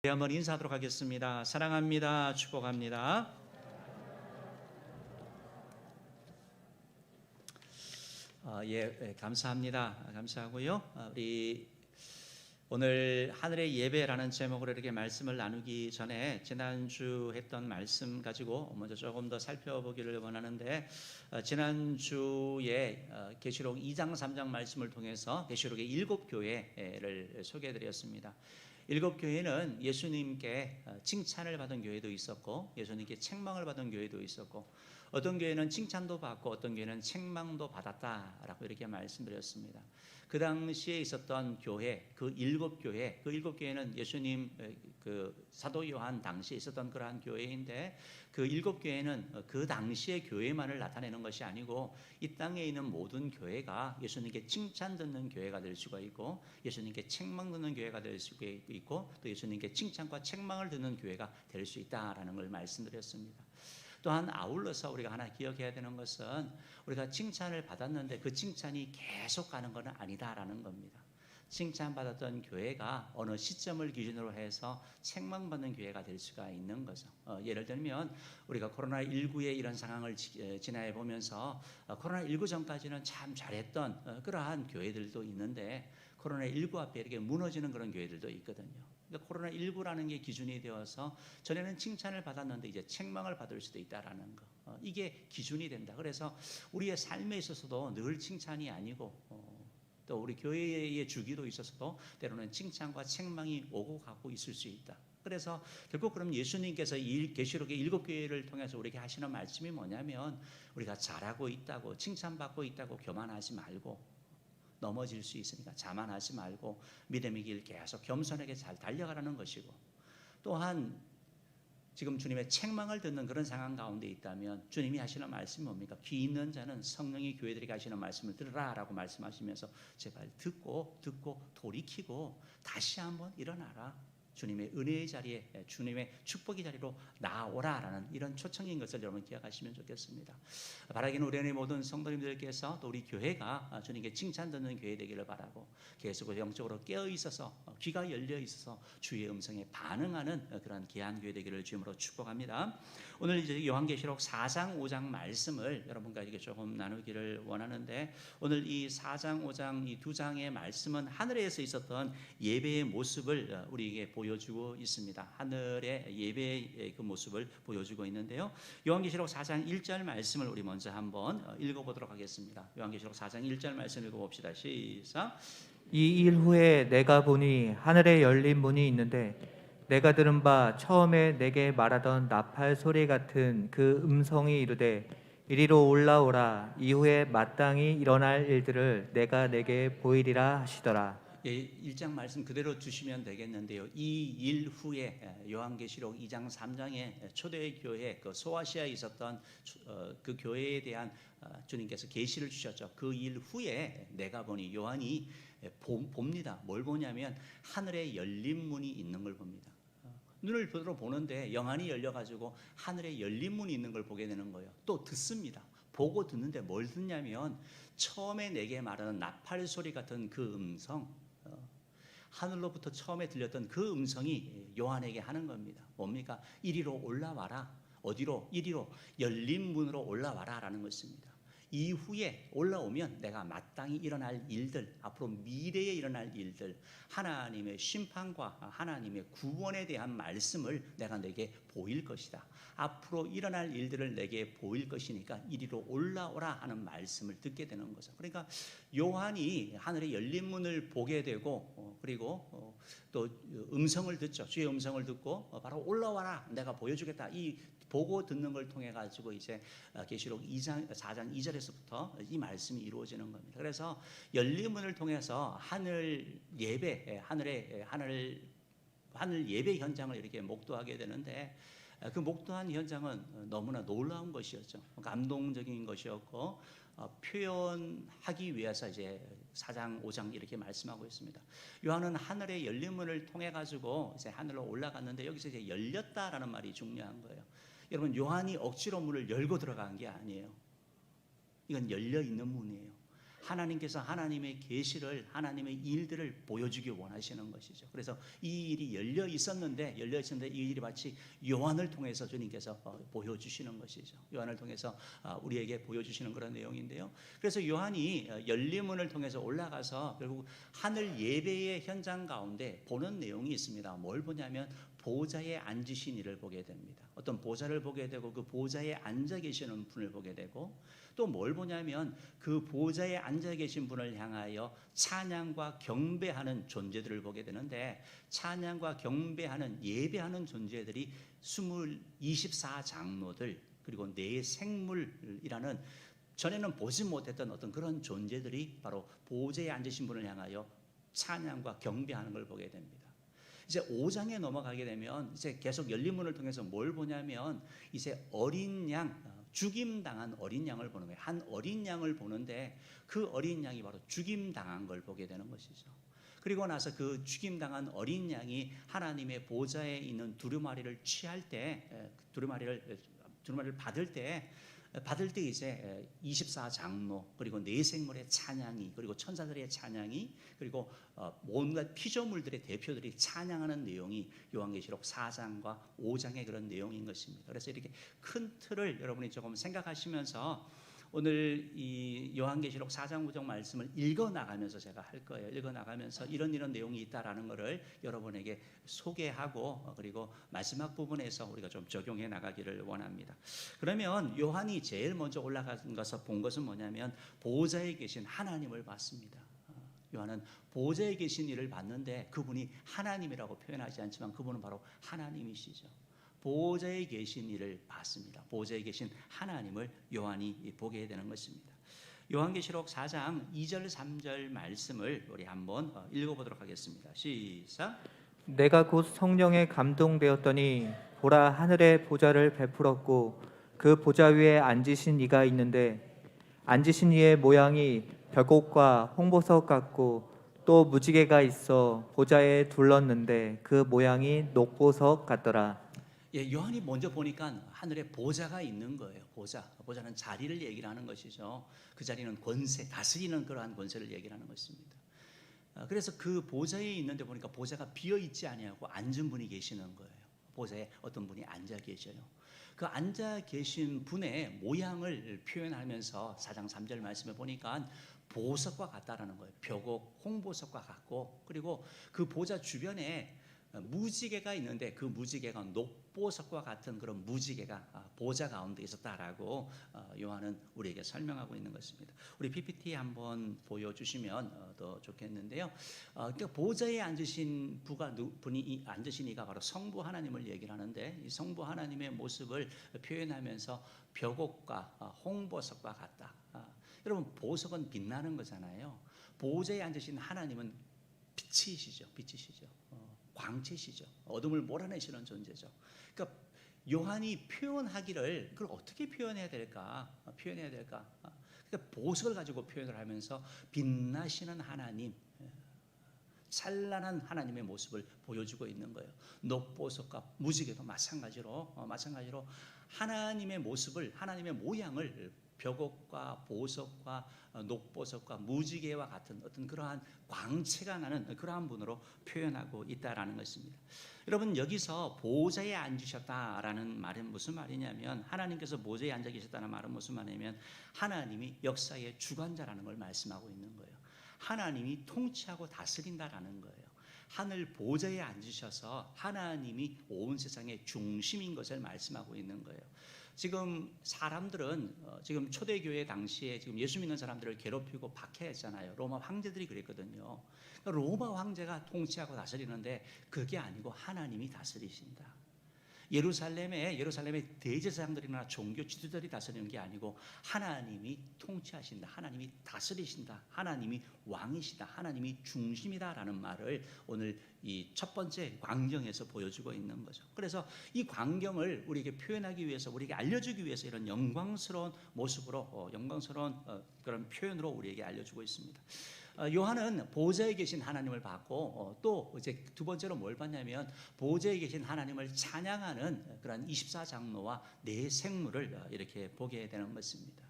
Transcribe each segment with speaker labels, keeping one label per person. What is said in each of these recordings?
Speaker 1: 한번 인사하도록 하겠습니다. 사랑합니다. 축복합니다. 감사합니다. 감사하고요. 우리 오늘 하늘의 예배라는 제목으로 이렇게 말씀을 나누기 전에 지난주 했던 말씀 가지고 먼저 조금 더 살펴보기를 원하는데, 지난주에 계시록 2장 3장 말씀을 통해서 계시록의 7교회를 소개해드렸습니다. 7교회는 예수님께 칭찬을 받은 교회도 있었고 예수님께 책망을 받은 교회도 있었고, 어떤 교회는 칭찬도 받고 어떤 교회는 책망도 받았다라고 이렇게 말씀드렸습니다. 그 당시에 있었던 교회, 그 7교회는 예수님 그 사도 요한 당시에 있었던 그러한 교회인데, 그 7교회는 그 당시의 교회만을 나타내는 것이 아니고 이 땅에 있는 모든 교회가 예수님께 칭찬 듣는 교회가 될 수가 있고 예수님께 책망 듣는 교회가 될 수가 있고, 또 예수님께 칭찬과 책망을 듣는 교회가 될 수 있다라는 걸 말씀드렸습니다. 또한 아울러서 우리가 하나 기억해야 되는 것은, 우리가 칭찬을 받았는데 그 칭찬이 계속 가는 것은 아니다라는 겁니다. 칭찬받았던 교회가 어느 시점을 기준으로 해서 책망받는 교회가 될 수가 있는 거죠. 예를 들면 우리가 코로나19의 이런 상황을 지나해 보면서 코로나19 전까지는 참 잘했던 그러한 교회들도 있는데, 코로나19 앞에 이렇게 무너지는 그런 교회들도 있거든요. 코로나19라는 게 기준이 되어서 전에는 칭찬을 받았는데 이제 책망을 받을 수도 있다라는 거, 이게 기준이 된다. 그래서 우리의 삶에 있어서도 늘 칭찬이 아니고 또 우리 교회의 주기도 있어서도 때로는 칭찬과 책망이 오고 가고 있을 수 있다. 그래서 결국 그럼 예수님께서 이 계시록의 7교회를 통해서 우리에게 하시는 말씀이 뭐냐면, 우리가 잘하고 있다고 칭찬받고 있다고 교만하지 말고, 넘어질 수 있으니까 자만하지 말고 믿음의 길 계속 겸손하게 잘 달려가라는 것이고, 또한 지금 주님의 책망을 듣는 그런 상황 가운데 있다면 주님이 하시는 말씀이 뭡니까? 귀 있는 자는 성령이 교회들에게 하시는 말씀을 들으라 라고 말씀하시면서 제발 듣고 돌이키고 다시 한번 일어나라, 주님의 은혜의 자리에, 주님의 축복의 자리로 나오라라는 이런 초청인 것을 여러분 기억하시면 좋겠습니다. 바라기는 우리 모든 성도님들께서 또 우리 교회가 주님께 칭찬 듣는 교회 되기를 바라고, 계속 영적으로 깨어 있어서 귀가 열려 있어서 주의 음성에 반응하는 그런 귀한 교회 되기를 주님으로 축복합니다. 오늘 이제 요한계시록 4장 5장 말씀을 여러분과 이렇게 조금 나누기를 원하는데, 오늘 이 4장 5장 이 두 장의 말씀은 하늘에서 있었던 예배의 모습을 우리에게 보여주고 있습니다. 하늘의 예배의 그 모습을 보여주고 있는데요. 요한계시록 4장 1절 말씀을 우리 먼저 한번 읽어보도록 하겠습니다. 요한계시록 4장 1절 말씀 읽어봅시다. 시작.
Speaker 2: 이 일 후에 내가 보니 하늘에 열린 문이 있는데, 내가 들은 바 처음에 내게 말하던 나팔 소리 같은 그 음성이 이르되 이리로 올라오라, 이후에 마땅히 일어날 일들을 내가 내게 보이리라 하시더라.
Speaker 1: 1장 말씀 그대로 주시면 되겠는데요. 이 일 후에 요한계시록 2장 3장의 초대교회 그 소아시아에 있었던 그 교회에 대한 주님께서 계시를 주셨죠. 그 일 후에 내가 보니, 요한이 봅니다. 뭘 보냐면 하늘에 열린 문이 있는 걸 봅니다. 눈을 보는데 영안이 열려가지고 하늘에 열린 문이 있는 걸 보게 되는 거예요. 또 듣습니다. 보고 듣는데 뭘 듣냐면, 처음에 내게 말하는 나팔 소리 같은 그 음성, 하늘로부터 처음에 들렸던 그 음성이 요한에게 하는 겁니다. 뭡니까? 이리로 올라와라. 어디로? 이리로 열린 문으로 올라와라 라는 것입니다. 이후에 올라오면 내가 마땅히 일어날 일들, 앞으로 미래에 일어날 일들, 하나님의 심판과 하나님의 구원에 대한 말씀을 내가 내게 보일 것이다. 앞으로 일어날 일들을 내게 보일 것이니까 이리로 올라오라 하는 말씀을 듣게 되는 거죠. 그러니까 요한이 하늘의 열린 문을 보게 되고, 그리고 또 음성을 듣죠. 주의 음성을 듣고 바로 올라와라, 내가 보여주겠다. 이 보고 듣는 걸 통해 가지고 이제 계시록 4장 2절에서부터 이 말씀이 이루어지는 겁니다. 그래서 열린 문을 통해서 하늘 예배, 하늘 예배 현장을 이렇게 목도하게 되는데, 그 목도한 현장은 너무나 놀라운 것이었죠. 감동적인 것이었고, 표현하기 위해서 이제 4장 5장 이렇게 말씀하고 있습니다. 요한은 하늘의 열린 문을 통해 가지고 이제 하늘로 올라갔는데, 여기서 이제 열렸다라는 말이 중요한 거예요. 여러분, 요한이 억지로 문을 열고 들어간 게 아니에요. 이건 열려 있는 문이에요. 하나님께서 하나님의 계시를 하나님의 일들을 보여주기 원하시는 것이죠. 그래서 이 일이 열려 있었는데 이 일이 마치 요한을 통해서 주님께서 보여주시는 것이죠. 요한을 통해서 우리에게 보여주시는 그런 내용인데요. 그래서 요한이 열린 문을 통해서 올라가서 결국 하늘 예배의 현장 가운데 보는 내용이 있습니다. 뭘 보냐면 보좌에 앉으신 이를 보게 됩니다. 어떤 보좌를 보게 되고 그 보좌에 앉아 계시는 분을 보게 되고 또 뭘 보냐면 그 보좌에 앉아 계신 분을 향하여 찬양과 경배하는 존재들을 보게 되는데 찬양과 경배하는 예배하는 존재들이 24장로들 그리고 네 생물이라는 전에는 보지 못했던 어떤 그런 존재들이 바로 보좌에 앉으신 분을 향하여 찬양과 경배하는 걸 보게 됩니다. 이제 5장에 넘어가게 되면 이제 계속 열린 문을 통해서 뭘 보냐면 이제 어린 양 죽임당한 어린 양을 보는 거예요. 한 어린 양을 보는데 그 어린 양이 바로 죽임당한 걸 보게 되는 것이죠. 그리고 나서 그 죽임당한 어린 양이 하나님의 보좌에 있는 두루마리를 취할 때 두루마리를 받을 때 이제 24장로 그리고 네 생물의 찬양이 그리고 천사들의 찬양이 그리고 온갖 피조물들의 대표들이 찬양하는 내용이 요한계시록 4장과 5장의 그런 내용인 것입니다. 그래서 이렇게 큰 틀을 여러분이 조금 생각하시면서 오늘 이 요한계시록 4장 5장 말씀을 읽어나가면서 제가 할 거예요. 읽어나가면서 이런 내용이 있다라는 것을 여러분에게 소개하고 그리고 마지막 부분에서 우리가 좀 적용해 나가기를 원합니다. 그러면 요한이 제일 먼저 올라간 것을 본 것은 뭐냐면 보좌에 계신 하나님을 봤습니다. 요한은 보좌에 계신 이를 봤는데 그분이 하나님이라고 표현하지 않지만 그분은 바로 하나님이시죠. 보좌에 계신 이를 봤습니다. 보좌에 계신 하나님을 요한이 보게 되는 것입니다. 요한계시록 4장 2절 3절 말씀을 우리 한번 읽어보도록 하겠습니다. 시작.
Speaker 2: 내가 곧 성령에 감동되었더니 보라 하늘에 보좌를 베풀었고 그 보좌 위에 앉으신 이가 있는데 앉으신 이의 모양이 벽옥과 홍보석 같고 또 무지개가 있어 보좌에 둘렀는데 그 모양이 녹보석 같더라.
Speaker 1: 요한이 먼저 보니까 하늘에 보좌가 있는 거예요. 보좌는 자리를 얘기를 하는 것이죠. 그 자리는 권세, 다스리는 그러한 권세를 얘기를 하는 것입니다. 그래서 그 보좌에 있는데 보니까 보좌가 비어 있지 아니하고 앉은 분이 계시는 거예요. 보좌에 어떤 분이 앉아 계셔요. 그 앉아 계신 분의 모양을 표현하면서 4장 3절 말씀에 보니까 보석과 같다라는 거예요. 벽옥, 홍보석과 같고 그리고 그 보좌 주변에 무지개가 있는데 그 무지개가 녹보석과 같은 그런 무지개가 보좌 가운데 있었다라고 요한은 우리에게 설명하고 있는 것입니다. 우리 PPT 한번 보여주시면 더 좋겠는데요. 그러니까 보좌에 앉으신 분이 앉으신 이가 바로 성부 하나님을 얘기를 하는데 이 성부 하나님의 모습을 표현하면서 벽옥과 홍보석과 같다. 여러분 보석은 빛나는 거잖아요. 보좌에 앉으신 하나님은 빛이시죠. 광채시죠. 어둠을 몰아내시는 존재죠. 그러니까 요한이 표현하기를 그걸 어떻게 표현해야 될까? 그러니까 보석을 가지고 표현을 하면서 빛나시는 하나님, 찬란한 하나님의 모습을 보여주고 있는 거예요. 녹보석과 무지개도 마찬가지로 하나님의 모습을 하나님의 모양을 벽옥과 보석과 녹보석과 무지개와 같은 어떤 그러한 광채가 나는 그러한 분으로 표현하고 있다라는 것입니다. 여러분 여기서 보좌에 앉으셨다라는 말은 무슨 말이냐면 하나님께서 보좌에 앉아 계셨다는 말은 무슨 말이냐면 하나님이 역사의 주관자라는 걸 말씀하고 있는 거예요. 하나님이 통치하고 다스린다라는 거예요. 하늘 보좌에 앉으셔서 하나님이 온 세상의 중심인 것을 말씀하고 있는 거예요. 지금 사람들은 지금 초대교회 당시에 지금 예수 믿는 사람들을 괴롭히고 박해했잖아요. 로마 황제들이 그랬거든요. 그러니까 로마 황제가 통치하고 다스리는데 그게 아니고 하나님이 다스리신다. 예루살렘의 대제사장들이나 종교 지도자들이 다스리는 게 아니고 하나님이 통치하신다. 하나님이 다스리신다. 하나님이 왕이시다. 하나님이 중심이다라는 말을 오늘 이 첫 번째 광경에서 보여주고 있는 거죠. 그래서 이 광경을 우리에게 표현하기 위해서 우리에게 알려주기 위해서 이런 영광스러운 모습으로 영광스러운 그런 표현으로 우리에게 알려주고 있습니다. 요한은 보좌에 계신 하나님을 봤고 또 이제 두 번째로 뭘 봤냐면 보좌에 계신 하나님을 찬양하는 그런 24장로와 네 생물을 이렇게 보게 되는 것입니다.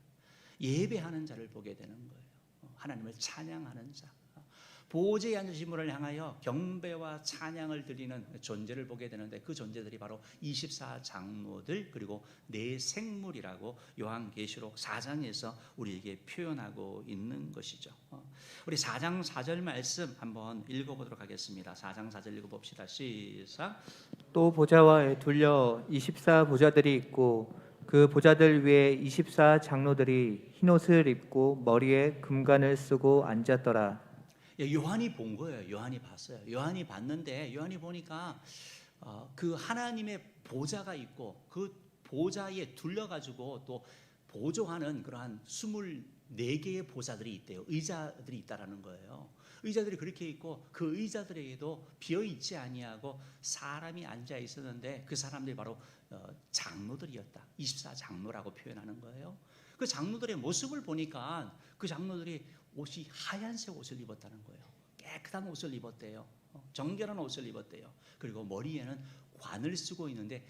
Speaker 1: 예배하는 자를 보게 되는 거예요. 하나님을 찬양하는 자, 보호자에 앉으신 분을 향하여 경배와 찬양을 드리는 존재를 보게 되는데 그 존재들이 바로 24장로들 그리고 네 생물이라고 요한계시록 4장에서 우리에게 표현하고 있는 것이죠. 우리 4장 4절 말씀 한번 읽어보도록 하겠습니다. 4장 4절 읽어봅시다. 시작.
Speaker 2: 또 보좌와에 둘려 24보좌들이 있고 그 보좌들 위에 24장로들이 흰옷을 입고 머리에 금관을 쓰고 앉았더라.
Speaker 1: 요한이 본 거예요. 요한이 봤어요. 요한이 봤는데 요한이 보니까 그 하나님의 보좌가 있고 그 보좌에 둘러가지고 또 보조하는 그러한 24개의 보좌들이 있대요. 의자들이 있다라는 거예요. 의자들이 그렇게 있고 그 의자들에게도 비어있지 아니하고 사람이 앉아 있었는데 그 사람들이 바로 장로들이었다. 24장로라고 표현하는 거예요. 그 장로들의 모습을 보니까 그 장로들이 옷이 하얀색 옷을 입었다는 거예요. 깨끗한 옷을 입었대요. 정결한 옷을 입었대요. 그리고 머리에는 관을 쓰고 있는데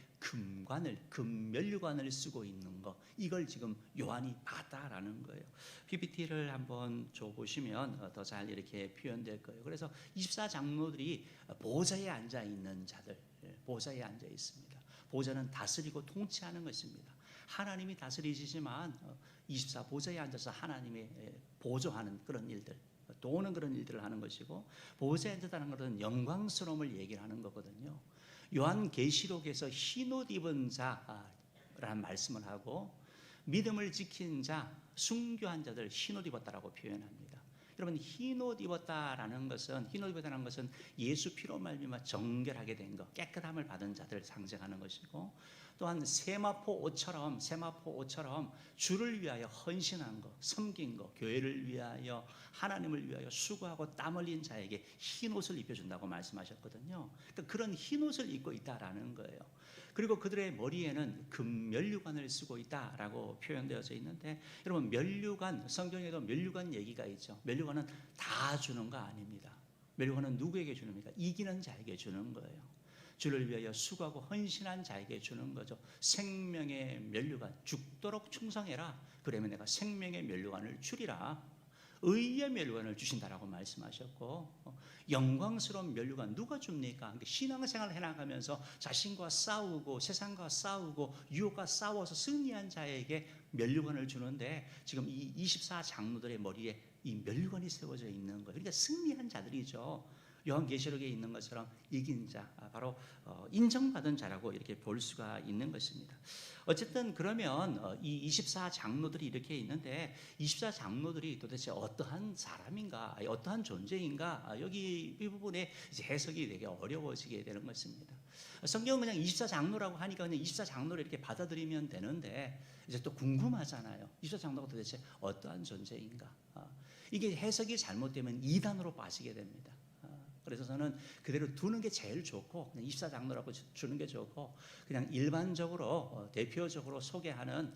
Speaker 1: 금면류관을 쓰고 있는 거, 이걸 지금 요한이 봤다라는 거예요. PPT를 한번 줘보시면 더 잘 이렇게 표현될 거예요. 그래서 24장로들이 보좌에 앉아 있는 자들, 보좌에 앉아 있습니다. 보좌는 다스리고 통치하는 것입니다. 하나님이 다스리시지만 24보좌에 앉아서 하나님의 보조하는 그런 일들, 도우는 그런 일들을 하는 것이고, 보좌에 앉았다는 것은 영광스러움을 얘기하는 거거든요. 요한계시록에서 흰옷 입은 자라는 말씀을 하고 믿음을 지킨 자, 순교한 자들 흰옷 입었다라고 표현합니다. 여러분, 흰옷 입었다라는 것은 예수 피로 말미암아 정결하게 된 것, 깨끗함을 받은 자들을 상징하는 것이고, 또한 세마포 옷처럼 주를 위하여 헌신한 것, 섬긴 것, 교회를 위하여 하나님을 위하여 수고하고 땀 흘린 자에게 흰옷을 입혀준다고 말씀하셨거든요. 그러니까 그런 흰옷을 입고 있다라는 거예요. 그리고 그들의 머리에는 금면류관을 쓰고 있다라고 표현되어져 있는데, 여러분, 면류관, 성경에도 면류관 얘기가 있죠. 면류관은 다 주는 거 아닙니다. 면류관은 누구에게 주는 겁니까? 이기는 자에게 주는 거예요. 주를 위하여 수고하고 헌신한 자에게 주는 거죠. 생명의 면류관, 죽도록 충성해라. 그러면 내가 생명의 면류관을 주리라. 의의 면류관을 주신다라고 말씀하셨고, 영광스러운 면류관 누가 줍니까? 신앙생활을 해나가면서 자신과 싸우고 세상과 싸우고 유혹과 싸워서 승리한 자에게 면류관을 주는데, 지금 이 24장로들의 머리에 이 면류관이 세워져 있는 거예요. 그러니까 승리한 자들이죠. 요한계시록에 있는 것처럼 이긴 자, 바로 인정받은 자라고 이렇게 볼 수가 있는 것입니다. 어쨌든 그러면 이 24장로들이 이렇게 있는데, 24장로들이 도대체 어떠한 사람인가, 어떠한 존재인가, 여기 이 부분에 이제 해석이 되게 어려워지게 되는 것입니다. 성경은 그냥 24장로라고 하니까 그냥 24장로를 이렇게 받아들이면 되는데, 이제 또 궁금하잖아요. 24장로가 도대체 어떠한 존재인가? 이게 해석이 잘못되면 이단으로 빠지게 됩니다. 그래서 저는 그대로 두는 게 제일 좋고, 그냥 24장로라고 주는 게 좋고, 그냥 일반적으로 대표적으로 소개하는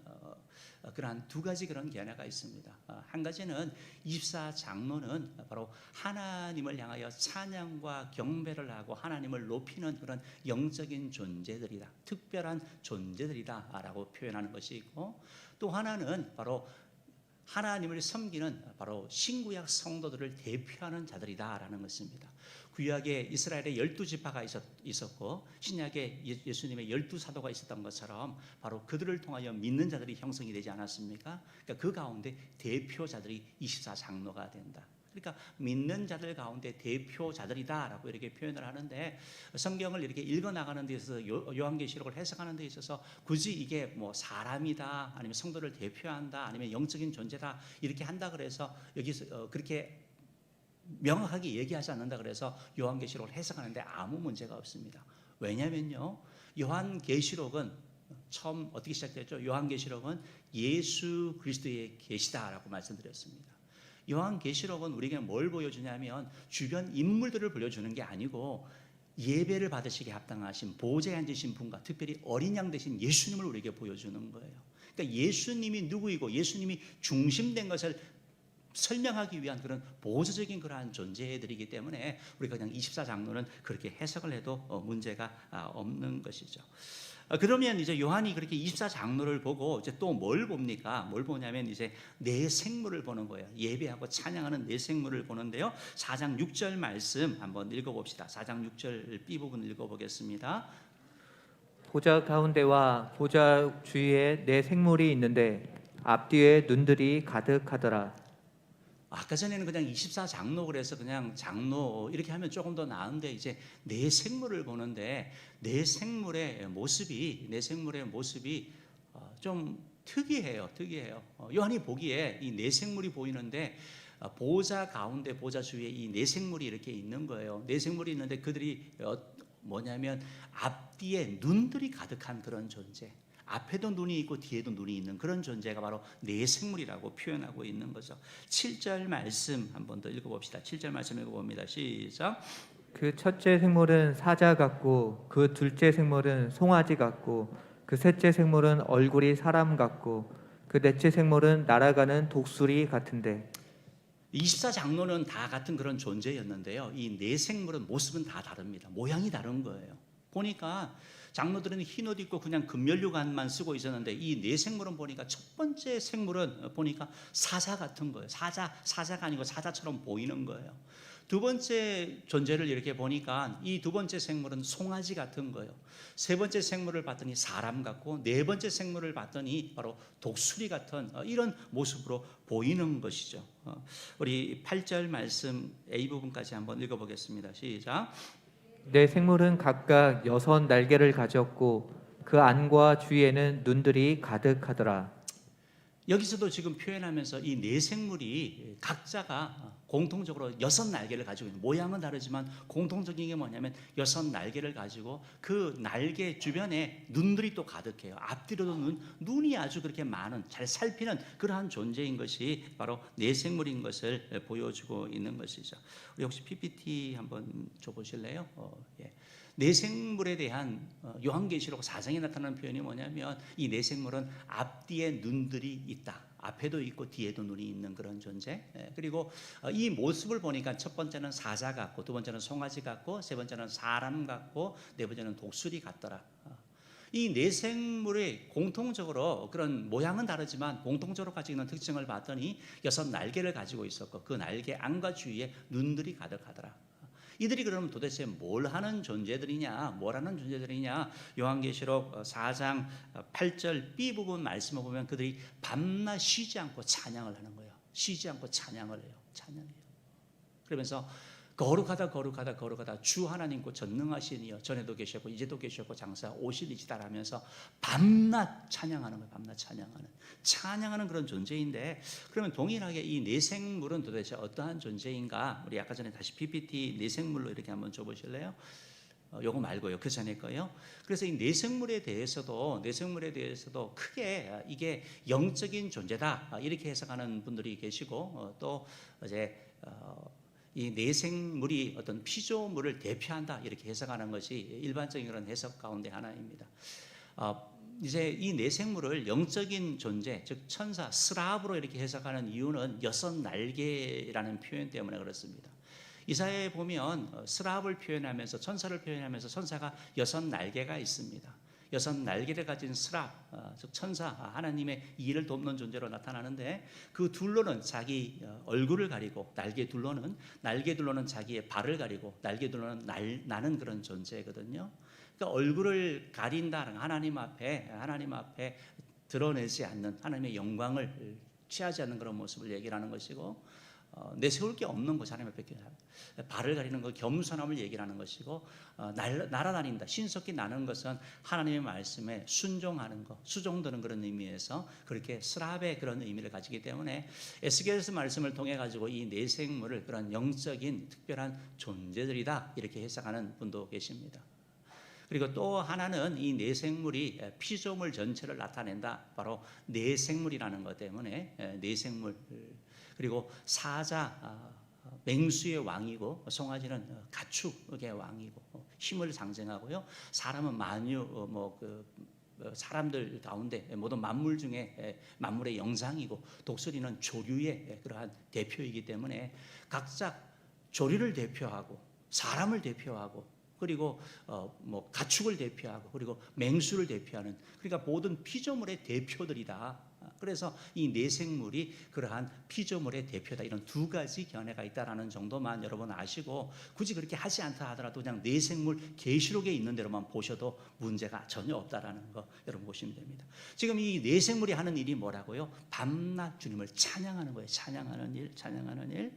Speaker 1: 그러한 두 가지 그런 견해가 있습니다. 한 가지는 24장로는 바로 하나님을 향하여 찬양과 경배를 하고 하나님을 높이는 그런 영적인 존재들이다, 특별한 존재들이다라고 표현하는 것이 있고, 또 하나는 바로 하나님을 섬기는 바로 신구약 성도들을 대표하는 자들이다라는 것입니다. 구약에 이스라엘에 12지파가 있었고 신약에 예수님의 12사도가 있었던 것처럼 바로 그들을 통하여 믿는 자들이 형성이 되지 않았습니까? 그러니까 그 가운데 대표자들이 24장로가 된다. 그러니까 믿는 자들 가운데 대표자들이다라고 이렇게 표현을 하는데, 성경을 이렇게 읽어나가는 데 있어서 요한계시록을 해석하는 데 있어서 굳이 이게 뭐 사람이다, 아니면 성도를 대표한다, 아니면 영적인 존재다 이렇게 한다 그래서 여기서 그렇게 명확하게 얘기하지 않는다 그래서 요한계시록을 해석하는데 아무 문제가 없습니다. 왜냐면요, 요한계시록은 처음 어떻게 시작됐죠? 요한계시록은 예수 그리스도의 계시다라고 말씀드렸습니다. 요한계시록은 우리에게 뭘 보여주냐면 주변 인물들을 보여주는 게 아니고 예배를 받으시기에 합당하신 보좌에 앉으신 분과 특별히 어린 양 되신 예수님을 우리에게 보여주는 거예요. 그러니까 예수님이 누구이고 예수님이 중심된 것을 설명하기 위한 그런 보조적인 그러한 존재들이기 때문에 우리가 그냥 24장로는 그렇게 해석을 해도 문제가 없는 것이죠. 그러면 이제 요한이 그렇게 24장로를 보고 이제 또 뭘 봅니까? 뭘 보냐면 이제 내 생물을 보는 거예요. 예배하고 찬양하는 내 생물을 보는데요. 4장 6절 말씀 한번 읽어봅시다. 4장 6절 B 부분 읽어보겠습니다.
Speaker 2: 보좌 가운데와 보좌 주위에 내 생물이 있는데 앞뒤에 눈들이 가득하더라.
Speaker 1: 아까 전에는 그냥 24장로 그래서 그냥 장로 이렇게 하면 조금 더 나은데 이제 내 생물을 보는데 내 생물의 모습이 좀 특이해요. 요한이 보기에 이 내 생물이 보이는데 보좌 가운데 보좌 주위에 이 내 생물이 이렇게 있는 거예요. 내 생물이 있는데 그들이 뭐냐면 앞뒤에 눈들이 가득한 그런 존재. 앞에도 눈이 있고 뒤에도 눈이 있는 그런 존재가 바로 내 생물이라고 표현하고 있는 거죠. 7절 말씀 한 번 더 읽어봅시다. 7절 말씀 읽어봅니다. 시작.
Speaker 2: 그 첫째 생물은 사자 같고 그 둘째 생물은 송아지 같고 그 셋째 생물은 얼굴이 사람 같고 그 넷째 생물은 날아가는 독수리 같은데.
Speaker 1: 24장로는 다 같은 그런 존재였는데요. 이 네 생물은 모습은 다 다릅니다. 모양이 다른 거예요. 보니까 장로들은 흰 옷 입고 그냥 금면류관만 쓰고 있었는데 이 네 생물은 보니까 첫 번째 생물은 보니까 사자 같은 거예요. 사자가 아니고 사자처럼 보이는 거예요. 두 번째 존재를 이렇게 보니까 이 두 번째 생물은 송아지 같은 거예요. 세 번째 생물을 봤더니 사람 같고 네 번째 생물을 봤더니 바로 독수리 같은 이런 모습으로 보이는 것이죠. 우리 8절 말씀 A 부분까지 한번 읽어보겠습니다. 시작.
Speaker 2: 내 생물은 각각 6 날개를 가졌고 그 안과 주위에는 눈들이 가득하더라.
Speaker 1: 여기서도 지금 표현하면서 이 네 생물이 각자가 공통적으로 6 날개를 가지고 있는, 모양은 다르지만 공통적인 게 뭐냐면 6 날개를 가지고 그 날개 주변에 눈들이 또 가득해요. 앞뒤로도 눈이 아주 그렇게 많은, 잘 살피는 그러한 존재인 것이 바로 네 생물인 것을 보여주고 있는 것이죠. 우리 혹시 PPT 한번 줘보실래요? 예. 내생물에 대한 요한계시록 4장에 나타나는 표현이 뭐냐면 이 내생물은 앞뒤에 눈들이 있다. 앞에도 있고 뒤에도 눈이 있는 그런 존재. 그리고 이 모습을 보니까 첫 번째는 사자 같고 두 번째는 송아지 같고 세 번째는 사람 같고 네 번째는 독수리 같더라. 이 내생물의 공통적으로 그런 모양은 다르지만 공통적으로 가지고 있는 특징을 봤더니 6 날개를 가지고 있었고 그 날개 안과 주위에 눈들이 가득하더라. 이들이 그러면 도대체 뭘 하는 존재들이냐, 요한계시록 4장 8절 B 부분 말씀을 보면 그들이 밤낮 쉬지 않고 찬양을 하는 거예요. 쉬지 않고 찬양을 해요. 그러면서 거룩하다 주 하나님 곧 전능하시니여, 전에도 계셨고 이제도 계셨고 장사 오실이시다 하면서 밤낮 찬양하는 거예요. 찬양하는 그런 존재인데, 그러면 동일하게 이 내생물은 도대체 어떠한 존재인가? 우리 아까 전에 다시 PPT 내생물로 이렇게 한번 줘보실래요? 요거 말고요. 그 전에 거요. 그래서 이 내생물에 대해서도 크게 이게 영적인 존재다 이렇게 해석하는 분들이 계시고 또 이제 이 내생물이 어떤 피조물을 대표한다 이렇게 해석하는 것이 일반적인 그런 해석 가운데 하나입니다. 이제 이 내생물을 영적인 존재, 즉 천사, 스랍으로 이렇게 해석하는 이유는 6 날개라는 표현 때문에 그렇습니다. 이사야에 보면 스랍을 표현하면서 천사를 표현하면서 천사가 6 날개가 있습니다. 6 날개를 가진 스랍, 즉 천사, 하나님의 일을 돕는 존재로 나타나는데 그 둘로는 자기 얼굴을 가리고 날개 둘로는 자기의 발을 가리고 날개 둘로는 나는 그런 존재거든요. 그러니까 얼굴을 가린다는 하나님 앞에 드러내지 않는, 하나님의 영광을 취하지 않는 그런 모습을 얘기하는 것이고, 내세울 게 없는 것, 하나님 앞에 발을 가리는 것, 겸손함을 얘기하는 것이고, 날아다닌다, 신속히 나는 것은 하나님의 말씀에 순종하는 것, 수종드는 그런 의미에서 그렇게 스랍의 그런 의미를 가지기 때문에 에스겔서 말씀을 통해 가지고 이 내생물을 그런 영적인 특별한 존재들이다 이렇게 해석하는 분도 계십니다. 그리고 또 하나는 이 내생물이 피조물 전체를 나타낸다, 바로 내생물이라는 것 때문에 내생물. 그리고 사자, 맹수의 왕이고 만유의 가축의 왕이고 힘을 상징하고요. 사람은 사람들 가운데 모든 만물 중에 만물의 영상이고, 독수리는 조류의 그러한 대표이기 때문에 각자 조류를 대표하고 사람을 대표하고 그리고 뭐 가축을 대표하고 그리고 맹수를 대표하는, 그러니까 모든 피조물의 대표들이다. 그래서 이 내생물이 그러한 피조물의 대표다. 이런 두 가지 견해가 있다라는 정도만 여러분 아시고, 굳이 그렇게 하지 않다 하더라도 그냥 내생물 계시록에 있는 대로만 보셔도 문제가 전혀 없다라는 거 여러분 보시면 됩니다. 지금 이 내생물이 하는 일이 뭐라고요? 밤낮 주님을 찬양하는 거예요. 찬양하는 일, 찬양하는 일.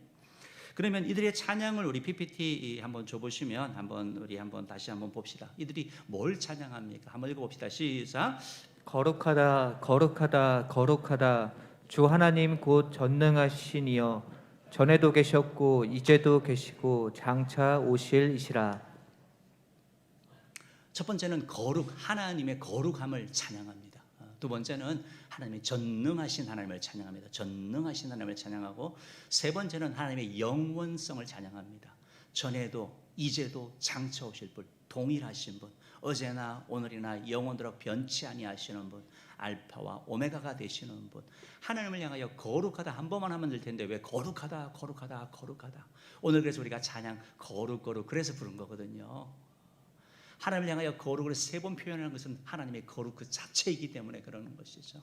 Speaker 1: 그러면 이들의 찬양을 우리 PPT 한번 줘보시면 우리 다시 한번 봅시다. 이들이 뭘 찬양합니까? 한번 읽어봅시다. 시작.
Speaker 2: 거룩하다 거룩하다 거룩하다 주 하나님 곧 전능하시니여 전에도 계셨고 이제도 계시고 장차 오실 이시라.
Speaker 1: 첫 번째는 하나님의 거룩함을 찬양합니다. 두 번째는 하나님의 전능하신 하나님을 찬양합니다. 전능하신 하나님을 찬양하고, 세 번째는 하나님의 영원성을 찬양합니다. 전에도 이제도 장차 오실 분, 동일하신 분, 어제나 오늘이나 영원토록 변치 아니하시는 분, 알파와 오메가가 되시는 분, 하나님을 향하여 거룩하다 한 번만 하면 될 텐데 왜 거룩하다 거룩하다 거룩하다. 오늘 그래서 우리가 찬양 거룩 그래서 부른 거거든요. 하나님을 향하여 거룩을 세 번 표현하는 것은 하나님의 거룩 그 자체이기 때문에 그러는 것이죠.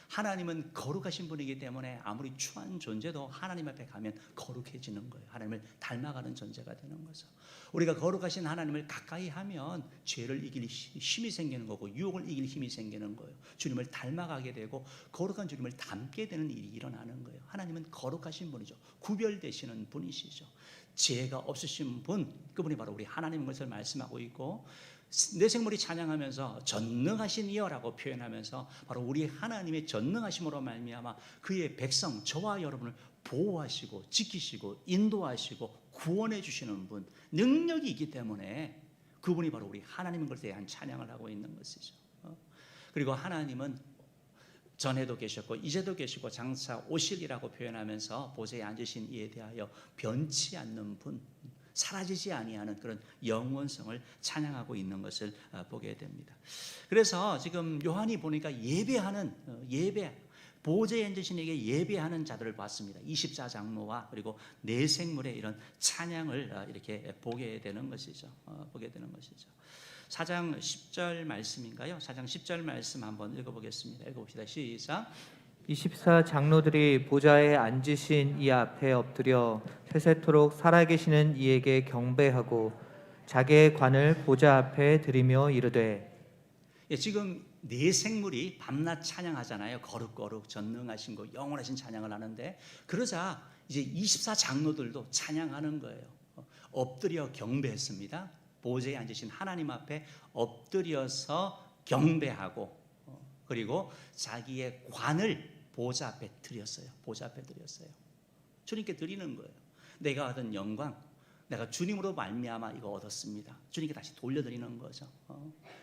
Speaker 1: 하나님은 거룩하신 분이기 때문에 아무리 추한 존재도 하나님 앞에 가면 거룩해지는 거예요. 하나님을 닮아가는 존재가 되는 거죠. 우리가 거룩하신 하나님을 가까이 하면 죄를 이길 힘이 생기는 거고 유혹을 이길 힘이 생기는 거예요. 주님을 닮아가게 되고 거룩한 주님을 닮게 되는 일이 일어나는 거예요. 하나님은 거룩하신 분이죠. 구별되시는 분이시죠. 죄가 없으신 분, 그분이 바로 우리 하나님인 것을 말씀하고 있고, 내생물이 찬양하면서 전능하신 이여라고 표현하면서 바로 우리 하나님의 전능하심으로 말미암아 그의 백성 저와 여러분을 보호하시고 지키시고 인도하시고 구원해 주시는 분, 능력이 있기 때문에 그분이 바로 우리 하나님인 것에 대한 찬양을 하고 있는 것이죠. 그리고 하나님은 전에도 계셨고 이제도 계시고 장차 오실이라고 표현하면서 보좌에 앉으신 이에 대하여 변치 않는 분, 사라지지 아니하는 그런 영원성을 찬양하고 있는 것을 보게 됩니다. 그래서 지금 요한이 보니까 보좌에 앉으신 이에게 예배하는 자들을 봤습니다. 24장로와 그리고 내생물의 이런 찬양을 이렇게 보게 되는 것이죠. 4장 10절 말씀인가요? 4장 10절 말씀 한번 읽어보겠습니다. 읽어봅시다. 시작.
Speaker 2: 24 장로들이 보좌에 앉으신 이 앞에 엎드려 세세토록 살아계시는 이에게 경배하고 자기의 관을 보좌 앞에 드리며 이르되.
Speaker 1: 지금 네 생물이 밤낮 찬양하잖아요. 거룩 전능하신 거 영원하신 찬양을 하는데, 그러자 이제 24 장로들도 찬양하는 거예요. 엎드려 경배했습니다. 보좌에 앉으신 하나님 앞에 엎드려서 경배하고, 그리고 자기의 관을 보좌 앞에 드렸어요. 주님께 드리는 거예요. 내가 얻은 영광, 내가 주님으로 말미암아 이거 얻었습니다. 주님께 다시 돌려드리는 거죠.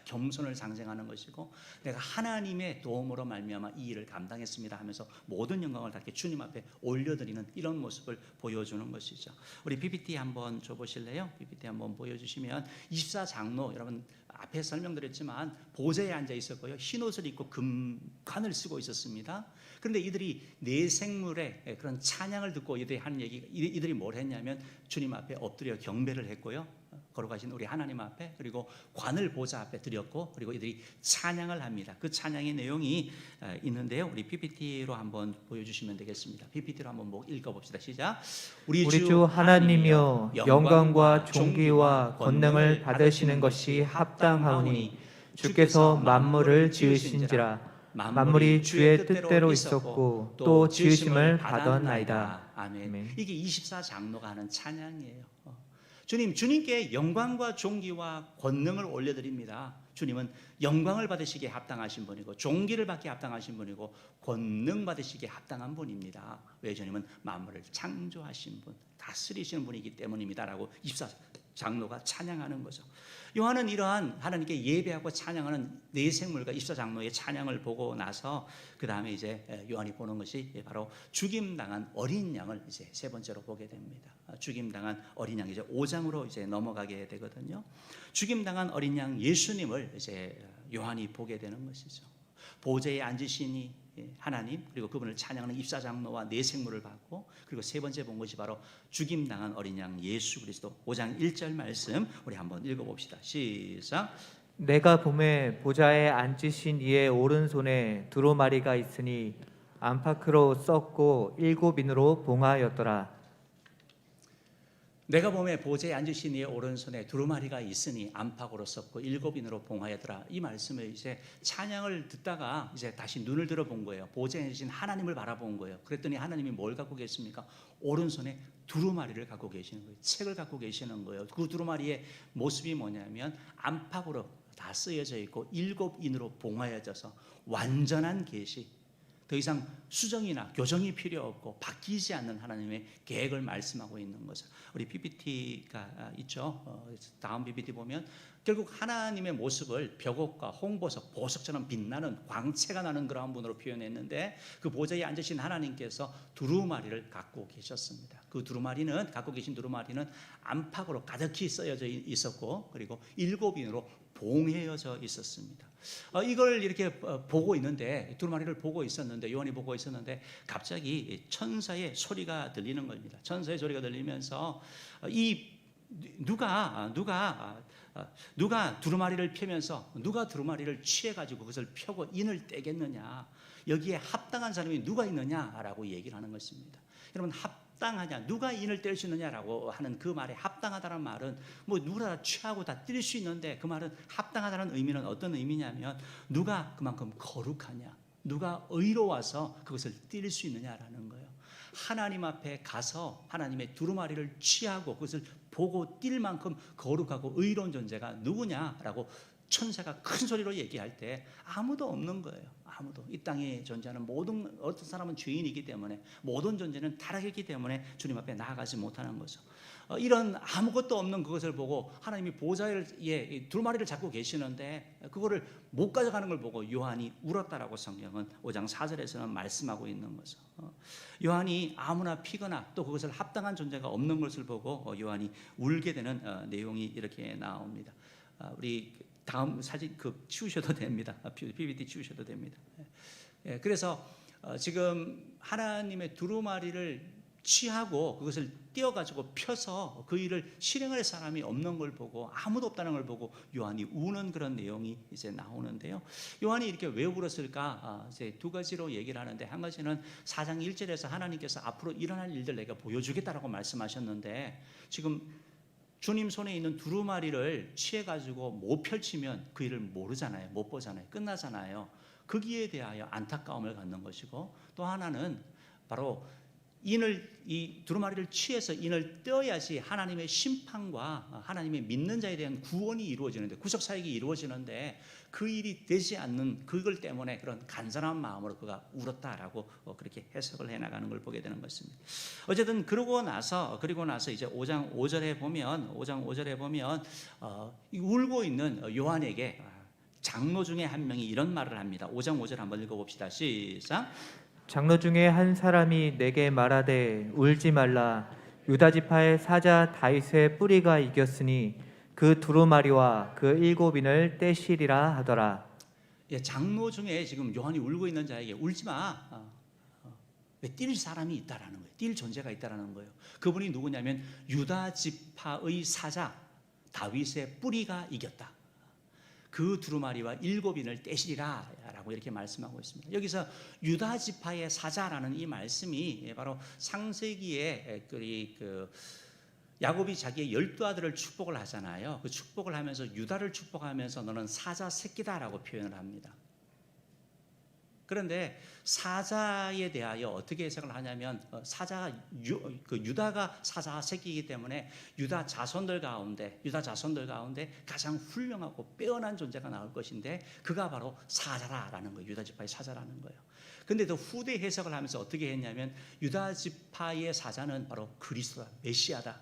Speaker 1: 겸손을 상징하는 것이고, 내가 하나님의 도움으로 말미암아 이 일을 감당했습니다 하면서 모든 영광을 다 주님 앞에 올려드리는 이런 모습을 보여주는 것이죠. 우리 PPT 한번 줘보실래요? PPT 한번 보여주시면 24장로, 여러분 앞에 설명드렸지만 보좌에 앉아 있었고요. 흰 옷을 입고 금관을 쓰고 있었습니다. 그런데 이들이 내생물의 그런 찬양을 듣고 이들이 하는 이들이 뭘 했냐면 주님 앞에 엎드려 경배를 했고요. 거룩하신 우리 하나님 앞에, 그리고 관을 보좌 앞에 드렸고, 그리고 이들이 찬양을 합니다. 그 찬양의 내용이 있는데요. 우리 PPT로 한번 보여주시면 되겠습니다. PPT로 한번 읽어봅시다. 시작.
Speaker 2: 우리 주 하나님이여 영광과 존귀와 권능을 받으시는 것이 합당하오니 주께서 만물을 지으신지라. 만물이 주의 뜻대로 있었고 또 지으심을 받았나이다.
Speaker 1: 아멘. 이게 24장로가 하는 찬양이에요. 주님께 영광과 존귀와 권능을 올려드립니다. 주님은 영광을 받으시기에 합당하신 분이고 존귀를 받기에 합당하신 분이고 권능 받으시기에 합당한 분입니다. 왜? 주님은 만물을 창조하신 분, 다스리시는 분이기 때문입니다라고 24장로가 찬양하는 거죠. 요한은 이러한 하나님께 예배하고 찬양하는 네 생물과 24장로의 찬양을 보고 나서 그 다음에 이제 요한이 보는 것이 바로 죽임당한 어린 양을 이제 세 번째로 보게 됩니다. 죽임당한 어린 양, 이제 5장으로 이제 넘어가게 되거든요. 죽임당한 어린 양 예수님을 이제 요한이 보게 되는 것이죠. 보좌에 앉으시니 하나님, 그리고 그분을 찬양하는 입사장로와 내생물을 받고, 그리고 세 번째 본 것이 바로 죽임당한 어린 양 예수 그리스도. 5장 1절 말씀 우리 한번 읽어봅시다. 시작.
Speaker 2: 내가 봄에 보좌에 앉으신 이의 오른손에 두루마리가 있으니 안팎으로 썩고 7인으로 봉하였더라.
Speaker 1: 내가 봄에 보좌에 앉으신 이의 오른손에 두루마리가 있으니 안팎으로 썩고 7인으로 봉하였더라. 이 말씀을 이제 찬양을 듣다가 이제 다시 눈을 들어본 거예요. 보좌에 앉으신 하나님을 바라본 거예요. 그랬더니 하나님이 뭘 갖고 계십니까? 오른손에 두루마리를 갖고 계시는 거예요. 책을 갖고 계시는 거예요. 그 두루마리의 모습이 뭐냐면 안팎으로 다 쓰여져 있고 7인으로 봉하여져서 완전한 계시, 더 이상 수정이나 교정이 필요 없고 바뀌지 않는 하나님의 계획을 말씀하고 있는 거죠. 우리 PPT가 있죠. 다음 PPT 보면 결국 하나님의 모습을 벽옥과 홍보석, 보석처럼 빛나는 광채가 나는 그러한 분으로 표현했는데, 그 보좌에 앉으신 하나님께서 두루마리를 갖고 계셨습니다. 그 두루마리는, 갖고 계신 두루마리는 안팎으로 가득히 쓰여져 있었고, 그리고 7인으로 봉해져 있었습니다. 이걸 이렇게 보고 있는데, 두루마리를 보고 있었는데, 요한이 보고 있었는데 갑자기 천사의 소리가 들리는 겁니다. 천사의 소리가 들리면서 누가 두루마리를 펴면서, 누가 두루마리를 취해가지고 그것을 펴고 인을 떼겠느냐, 여기에 합당한 사람이 누가 있느냐라고 얘기를 하는 것입니다. 여러분, 합당하냐, 누가 인을 뗄 수 있느냐라고 하는 그 말에 합당하다는 말은 뭐 누구나 취하고 다 뗄 수 있는데, 그 말은 합당하다는 의미는 어떤 의미냐면 누가 그만큼 거룩하냐, 누가 의로워서 그것을 뗄 수 있느냐라는 거예요. 하나님 앞에 가서 하나님의 두루마리를 취하고 그것을 보고 뛸 만큼 거룩하고 의로운 존재가 누구냐라고 천사가 큰 소리로 얘기할 때 아무도 없는 거예요. 아무도. 이 땅에 존재하는 모든, 어떤 사람은 죄인이기 때문에, 모든 존재는 타락했기 때문에 주님 앞에 나아가지 못하는 거죠. 이런 아무것도 없는 그것을 보고 하나님이 보좌에 두루마리를 잡고 계시는데 그거를 못 가져가는 걸 보고 요한이 울었다라고 성경은 5장 4절에서는 말씀하고 있는 거죠. 요한이 아무나 피거나 또 그것을 합당한 존재가 없는 것을 보고 요한이 울게 되는 내용이 이렇게 나옵니다. 우리 다음 사진 치우셔도 됩니다. PPT 치우셔도 됩니다. 그래서 지금 하나님의 두루마리를 취하고 그것을 떼어가지고 펴서 그 일을 실행할 사람이 없는 걸 보고, 아무도 없다는 걸 보고 요한이 우는 그런 내용이 이제 나오는데요. 요한이 이렇게 왜 울었을까? 이제 두 가지로 얘기를 하는데, 한 가지는 4장 1절에서 하나님께서 앞으로 일어날 일들 내가 보여주겠다라고 말씀하셨는데, 지금 주님 손에 있는 두루마리를 취해가지고 못 펼치면 그 일을 모르잖아요. 못 보잖아요. 끝나잖아요. 거기에 대하여 안타까움을 갖는 것이고, 또 하나는 바로 이 두루마리를 취해서 인을 떼어야지 하나님의 심판과 하나님의 믿는 자에 대한 구원이 이루어지는데, 구속 사역이 이루어지는데 그 일이 되지 않는 그걸 때문에 그런 간절한 마음으로 그가 울었다라고 그렇게 해석을 해나가는 걸 보게 되는 것입니다. 어쨌든 그리고 나서 이제 5장 5절에 보면 울고 있는 요한에게 장로 중에 한 명이 이런 말을 합니다. 5장 5절 한번 읽어봅시다. 시작.
Speaker 2: 장로 중에 한 사람이 내게 말하되 울지 말라, 유다 지파의 사자 다윗의 뿌리가 이겼으니 그 두루마리와 그 7인을 떼시리라 하더라.
Speaker 1: 장로 중에 지금 요한이 울고 있는 자에게 울지 마, 왜 뛸 사람이 있다라는 거예요. 뛸 존재가 있다라는 거예요. 그분이 누구냐면 유다 지파의 사자 다윗의 뿌리가 이겼다. 그 두루마리와 7인을 떼시리라 라고 이렇게 말씀하고 있습니다. 여기서 유다 지파의 사자라는 이 말씀이 바로 창세기에 야곱이 자기의 12아들을 축복을 하잖아요. 그 축복을 하면서 유다를 축복하면서 너는 사자 새끼다라고 표현을 합니다. 그런데 사자에 대하여 어떻게 해석을 하냐면, 유다가 사자 새끼이기 때문에 유다 자손들 가운데 가장 훌륭하고 빼어난 존재가 나올 것인데 그가 바로 사자라는 거예요. 유다 지파의 사자라는 거예요. 근데 더 후대 해석을 하면서 어떻게 했냐면, 유다 지파의 사자는 바로 그리스도다, 메시아다,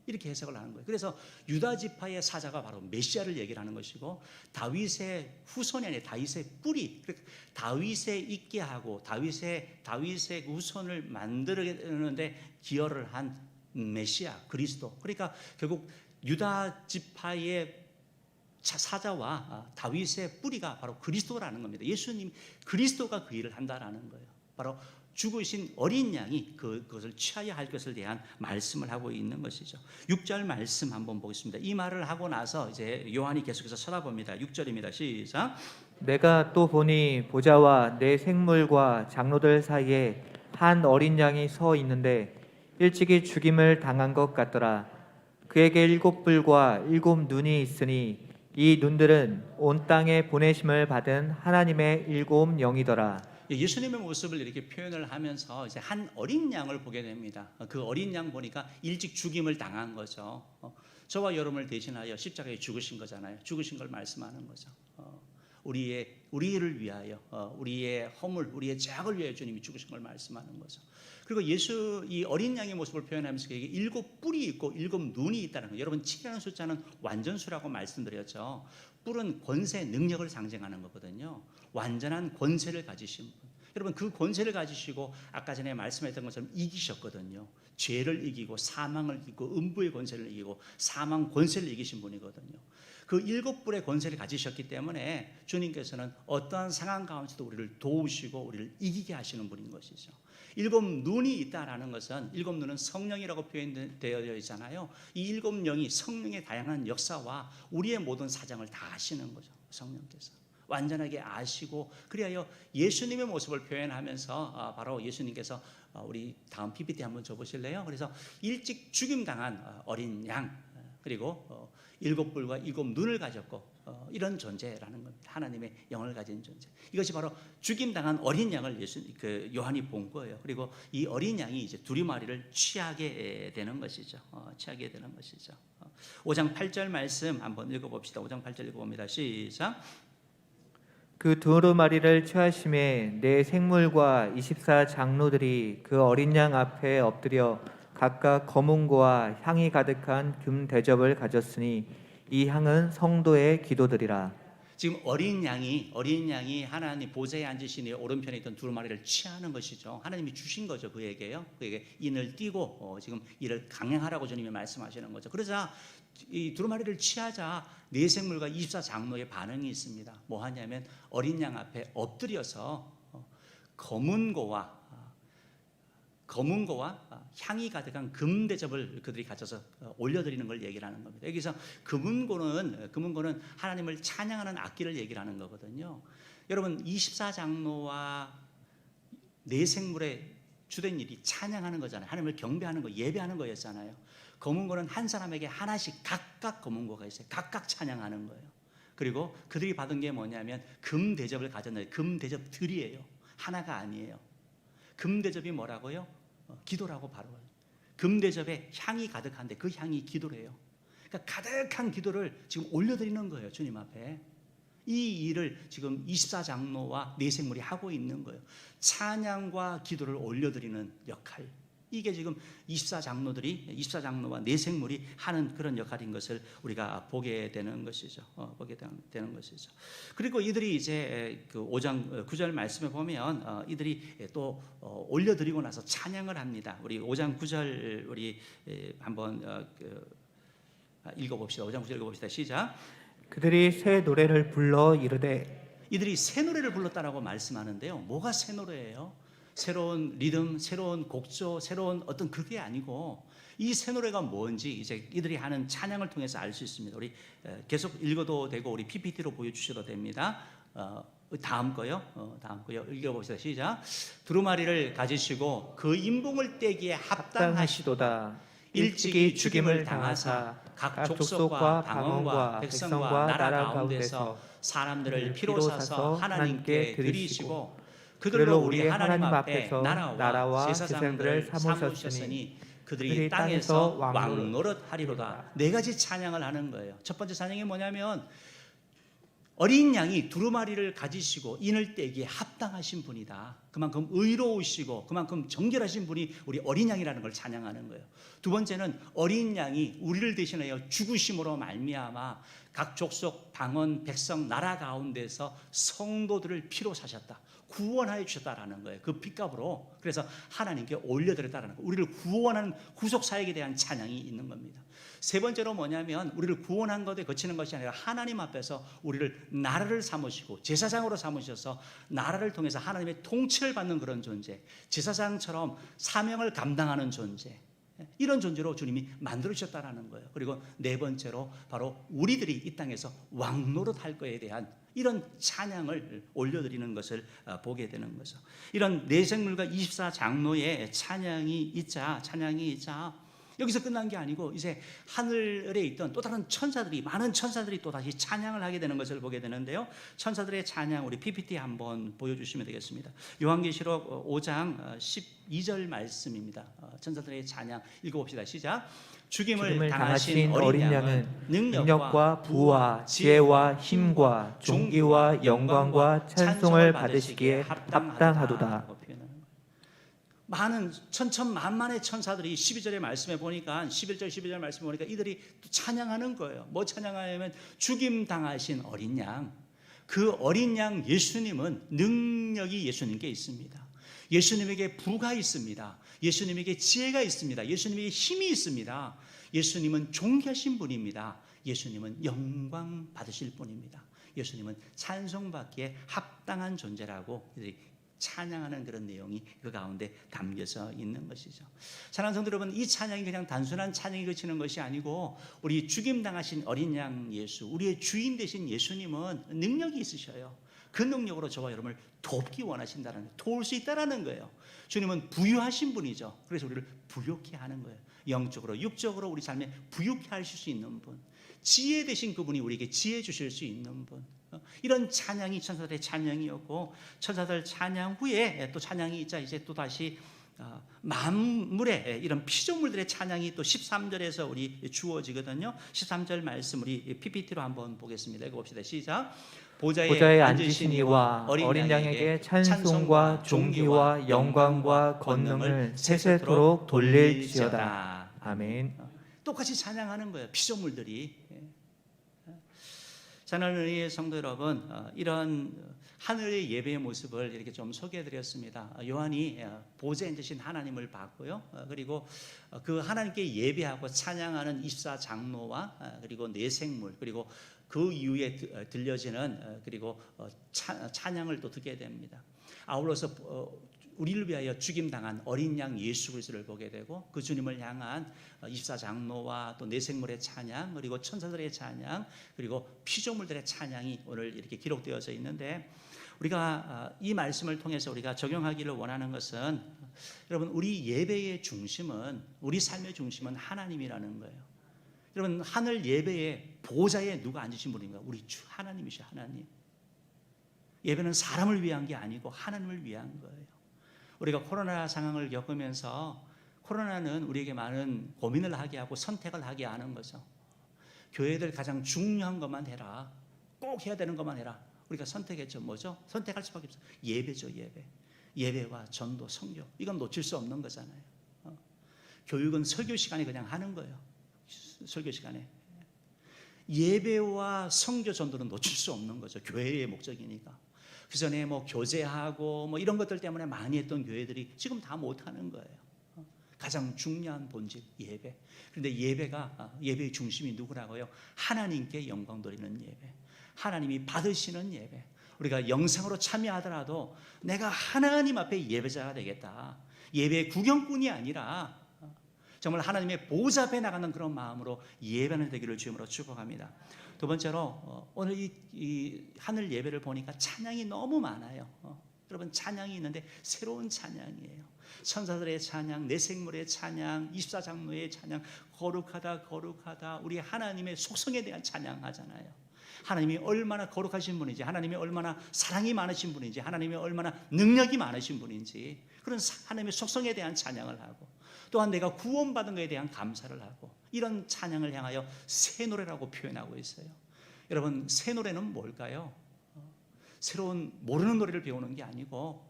Speaker 1: 이렇게 해석을 하는 거예요. 그래서 유다 지파의 사자가 바로 메시아를 얘기를 하는 것이고, 다윗의 후손이 아니라 다윗의 뿌리, 다윗에 있게 하고 다윗의 후손을 만들어내는데 기여를 한 메시아 그리스도. 그러니까 결국 유다 지파의 사자와 다윗의 뿌리가 바로 그리스도라는 겁니다. 예수님 그리스도가 그 일을 한다라는 거예요. 바로 죽으신 어린 양이 그것을 취하여 할 것을 대한 말씀을 하고 있는 것이죠. 6절 말씀 한번 보겠습니다. 이 말을 하고 나서 이제 요한이 계속해서 쳐다봅니다. 6절입니다. 시작.
Speaker 2: 내가 또 보니 보좌와 내 생물과 장로들 사이에 한 어린 양이 서 있는데 일찍이 죽임을 당한 것 같더라. 그에게 7뿔과 7눈이 있으니 이 눈들은 온 땅에 보내심을 받은 하나님의 7 영이더라.
Speaker 1: 예수님의 모습을 이렇게 표현을 하면서 이제 한 어린 양을 보게 됩니다. 그 어린 양 보니까 일찍 죽임을 당한 거죠. 저와 여러분을 대신하여 십자가에 죽으신 거잖아요. 죽으신 걸 말씀하는 거죠. 우리를 위하여, 우리의 허물, 우리의 죄악을 위하여 주님이 죽으신 걸 말씀하는 거죠. 그리고 이 어린 양의 모습을 표현하면서 그에게 7뿔이 있고 7눈이 있다는 거예요. 여러분 7이라는 숫자는 완전수라고 말씀드렸죠. 뿔은 권세, 능력을 상징하는 거거든요. 완전한 권세를 가지신 분. 여러분 그 권세를 가지시고 아까 전에 말씀했던 것처럼 이기셨거든요. 죄를 이기고 사망을 이기고 음부의 권세를 이기고 사망 권세를 이기신 분이거든요. 그 7뿔의 권세를 가지셨기 때문에 주님께서는 어떠한 상황 가운데서도 우리를 도우시고 우리를 이기게 하시는 분인 것이죠. 7눈이 있다라는 것은 7눈은 성령이라고 표현되어 있잖아요. 이 7영이 성령의 다양한 역사와 우리의 모든 사정을 다 아시는 거죠. 성령께서 완전하게 아시고 그리하여 예수님의 모습을 표현하면서 바로 예수님께서 우리 다음 PPT 한번 줘보실래요? 그래서 일찍 죽임당한 어린 양 그리고 7뿔과 7눈을 가졌고 이런 존재라는 겁니다. 하나님의 영을 가진 존재. 이것이 바로 죽임당한 어린 양을 요한이 본 거예요. 그리고 이 어린 양이 이제 두리마리를 취하게 되는 것이죠. 취하게 되는 것이죠. 5장 8절 말씀 한번 읽어봅시다. 5장 8절 읽어봅니다. 시작.
Speaker 2: 그 두루마리를 취하심에 내 생물과 24 장로들이 그 어린 양 앞에 엎드려 각각 검은고와 향이 가득한 금 대접을 가졌으니 이 향은 성도의 기도들이라.
Speaker 1: 지금 어린 양이 하나님 보좌에 앉으신 오른편에 있던 두루마리를 취하는 것이죠. 하나님이 주신 거죠. 그에게요. 그에게 인을 띄고 지금 이를 강행하라고 주님이 말씀하시는 거죠. 그러자 이 두루마리를 취하자 네 생물과 24 장로의 반응이 있습니다. 뭐 하냐면 어린 양 앞에 엎드려서 검은고와 향이 가득한 금 대접을 그들이 가져서 올려드리는 걸 얘기를 하는 겁니다. 여기서 금은고는 하나님을 찬양하는 악기를 얘기를 하는 거거든요. 여러분 24 장로와 네 생물의 주된 일이 찬양하는 거잖아요. 하나님을 경배하는 거, 예배하는 거였잖아요. 검은고는 한 사람에게 하나씩 각각 검은고가 있어요. 각각 찬양하는 거예요. 그리고 그들이 받은 게 뭐냐면 금 대접을 가졌는데 금 대접들이에요. 하나가 아니에요. 금 대접이 뭐라고요? 기도라고 바로. 금 대접에 향이 가득한데 그 향이 기도래요. 그러니까 가득한 기도를 지금 올려드리는 거예요. 주님 앞에. 이 일을 지금 24 장로와 네 생물이 하고 있는 거예요. 찬양과 기도를 올려드리는 역할. 이게 지금 24 장로와 네 생물이 하는 그런 역할인 것을 우리가 보게 되는 것이죠. 되는 것이죠. 그리고 이들이 이제 그 5장 9절 말씀에 보면 이들이 또 올려드리고 나서 찬양을 합니다. 우리 5장 9절 우리 한번 읽어봅시다. 5장 9절 읽어봅시다. 시작.
Speaker 2: 그들이 새 노래를 불러 이르되.
Speaker 1: 이들이 새 노래를 불렀다라고 말씀하는데요. 뭐가 새 노래예요? 새로운 리듬, 새로운 곡조, 새로운 어떤 그게 아니고 이 새 노래가 뭔지 이제 이들이 하는 찬양을 통해서 알 수 있습니다. 우리 계속 읽어도 되고 우리 PPT로 보여주셔도 됩니다. 다음 거요. 읽어봅시다. 시작. 두루마리를 가지시고 그 인봉을 떼기에 합당하시도다. 일찍이 죽임을 당하사 각 족속과 방언과 백성과 나라 가운데서 사람들을 피로 사서 하나님께 드리시고 그들로 우리 하나님 앞에 나라와 세상들을 삼으셨으니 그들이 땅에서 왕노릇 하리로다. 네 가지 찬양을 하는 거예요. 첫 번째 찬양이 뭐냐면 어린 양이 두루마리를 가지시고 인을 떼기에 합당하신 분이다. 그만큼 의로우시고 그만큼 정결하신 분이 우리 어린 양이라는 걸 찬양하는 거예요. 두 번째는 어린 양이 우리를 대신하여 죽으심으로 말미암아 각 족속, 방언, 백성, 나라 가운데서 성도들을 피로 사셨다. 구원하여 주셨다라는 거예요. 그 핏값으로. 그래서 하나님께 올려드렸다라는 거예요. 우리를 구원하는 구속 사역에 대한 찬양이 있는 겁니다. 세 번째로 뭐냐면 우리를 구원한 것에 그치는 것이 아니라 하나님 앞에서 우리를 나라를 삼으시고 제사장으로 삼으셔서 나라를 통해서 하나님의 통치를 받는 그런 존재, 제사장처럼 사명을 감당하는 존재, 이런 존재로 주님이 만들어주셨다는 거예요. 그리고 네 번째로 바로 우리들이 이 땅에서 왕노릇할 것에 대한 이런 찬양을 올려드리는 것을 보게 되는 거죠. 이런 내생물과 24장로의 찬양이 있자 여기서 끝난 게 아니고 이제 하늘에 있던 또 다른 천사들이, 많은 천사들이 또 다시 찬양을 하게 되는 것을 보게 되는데요. 천사들의 찬양, 우리 PPT 한번 보여주시면 되겠습니다. 요한계시록 5장 12절 말씀입니다. 천사들의 찬양 읽어봅시다. 시작. 죽임을 당하신 어린 양은
Speaker 2: 능력과 부와 지혜와 힘과 존귀와 영광과 찬송을 받으시기에 합당하도다.
Speaker 1: 많은 천천만만의 천사들이 12절의 말씀에 보니까 11절 12절 말씀에 보니까 이들이 또 찬양하는 거예요. 뭐 찬양하냐면 죽임 당하신 어린 양. 그 어린 양 예수님은 능력이 예수님께 있습니다. 예수님에게 부가 있습니다. 예수님에게 지혜가 있습니다. 예수님에게 힘이 있습니다. 예수님은 존귀하신 분입니다. 예수님은 영광 받으실 분입니다. 예수님은 찬송받기에 합당한 존재라고 이들이 찬양하는 그런 내용이 그 가운데 담겨져 있는 것이죠. 사랑하는 성도 여러분, 이 찬양이 그냥 단순한 찬양이 그치는 것이 아니고 우리 죽임당하신 어린 양 예수, 우리의 주인 되신 예수님은 능력이 있으셔요. 그 능력으로 저와 여러분을 돕기 원하신다는 거예요. 도울 수 있다는 거예요. 주님은 부유하신 분이죠. 그래서 우리를 부유케 하는 거예요. 영적으로 육적으로 우리 삶에 부유케 하실 수 있는 분, 지혜 되신 그분이 우리에게 지혜 주실 수 있는 분, 이런 찬양이 천사들의 찬양이었고, 천사들 찬양 후에 또 찬양이 있자 이제 또 다시 만물의 이런 피조물들의 찬양이 또 13절에서 우리 주어지거든요. 13절 말씀 우리 PPT로 한번 보겠습니다. 읽어봅시다. 시작.
Speaker 2: 보좌에 앉으신 이와 어린 양에게 찬송과 존귀와 영광과 권능을 세세토록 돌릴지어다. 아멘.
Speaker 1: 똑같이 찬양하는 거예요. 피조물들이. 사랑하는 성도 여러분, 이런 하늘의 예배의 모습을 이렇게 좀 소개해드렸습니다. 요한이 보좌에 앉으신 하나님을 봤고요. 그리고 그 하나님께 예배하고 찬양하는 24장로와 그리고 네 생물, 그리고 그 이후에 들려지는 그리고 찬양을 또 듣게 됩니다. 아울러서 우리를 위하여 죽임당한 어린 양 예수 그리스도를 보게 되고 그 주님을 향한 24장로와 또 네 생물의 찬양, 그리고 천사들의 찬양, 그리고 피조물들의 찬양이 오늘 이렇게 기록되어져 있는데, 우리가 이 말씀을 통해서 우리가 적용하기를 원하는 것은, 여러분, 우리 예배의 중심은, 우리 삶의 중심은 하나님이라는 거예요. 여러분, 하늘 예배의 보좌에 누가 앉으신 분인가? 우리 주 하나님이셔. 하나님. 예배는 사람을 위한 게 아니고 하나님을 위한 거예요. 우리가 코로나 상황을 겪으면서, 코로나는 우리에게 많은 고민을 하게 하고 선택을 하게 하는 거죠. 교회들 가장 중요한 것만 해라, 꼭 해야 되는 것만 해라. 우리가 선택했죠. 뭐죠? 선택할 수밖에 없어요. 예배죠. 예배. 예배와 전도, 선교, 이건 놓칠 수 없는 거잖아요. 교육은 설교 시간에 그냥 하는 거예요. 설교 시간에. 예배와 선교, 전도는 놓칠 수 없는 거죠. 교회의 목적이니까. 그 전에 뭐 교제하고 뭐 이런 것들 때문에 많이 했던 교회들이 지금 다 못하는 거예요. 가장 중요한 본질, 예배. 그런데 예배의 중심이 누구라고요? 하나님께 영광 돌리는 예배, 하나님이 받으시는 예배. 우리가 영상으로 참여하더라도 내가 하나님 앞에 예배자가 되겠다, 예배의 구경꾼이 아니라 정말 하나님의 보좌 앞에 나가는 그런 마음으로 예배하는 되기를 주님으로 축복합니다. 두 번째로 오늘 이 하늘 예배를 보니까 찬양이 너무 많아요. 여러분, 찬양이 있는데 새로운 찬양이에요. 천사들의 찬양, 네 생물의 찬양, 24장로의 찬양, 거룩하다 거룩하다. 우리 하나님의 속성에 대한 찬양하잖아요. 하나님이 얼마나 거룩하신 분인지, 하나님이 얼마나 사랑이 많으신 분인지, 하나님이 얼마나 능력이 많으신 분인지, 그런 하나님의 속성에 대한 찬양을 하고, 또한 내가 구원받은 것에 대한 감사를 하고, 이런 찬양을 향하여 새 노래라고 표현하고 있어요. 여러분, 새 노래는 뭘까요? 새로운 모르는 노래를 배우는 게 아니고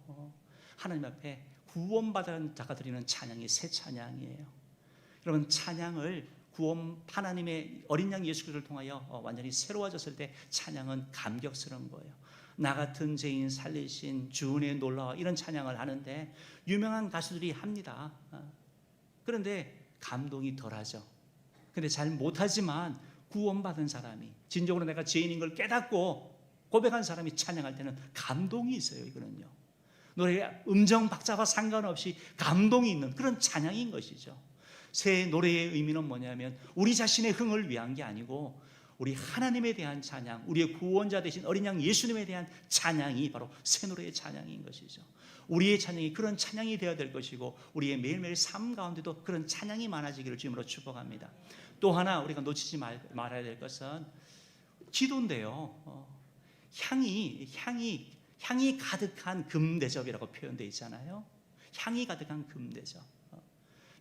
Speaker 1: 하나님 앞에 구원받은 자가 드리는 찬양이 새 찬양이에요. 여러분, 찬양을 하나님의 어린 양 예수 그리스도를 통하여 완전히 새로워졌을 때 찬양은 감격스러운 거예요. 나 같은 죄인 살리신 주은혜 놀라워 이런 찬양을 하는데 유명한 가수들이 합니다. 그런데 감동이 덜하죠. 근데 잘 못하지만 구원받은 사람이 진정으로 내가 죄인인 걸 깨닫고 고백한 사람이 찬양할 때는 감동이 있어요. 이거는요. 노래의 음정 박자와 상관없이 감동이 있는 그런 찬양인 것이죠. 새 노래의 의미는 뭐냐면 우리 자신의 흥을 위한 게 아니고 우리 하나님에 대한 찬양, 우리의 구원자 되신 어린 양 예수님에 대한 찬양이 바로 새 노래의 찬양인 것이죠. 우리의 찬양이 그런 찬양이 되어야 될 것이고 우리의 매일매일 삶 가운데도 그런 찬양이 많아지기를 주님으로 축복합니다. 또 하나 우리가 놓치지 말아야 될 것은 기도인데요. 향이 가득한 금대접이라고 표현되어 있잖아요. 향이 가득한 금대접.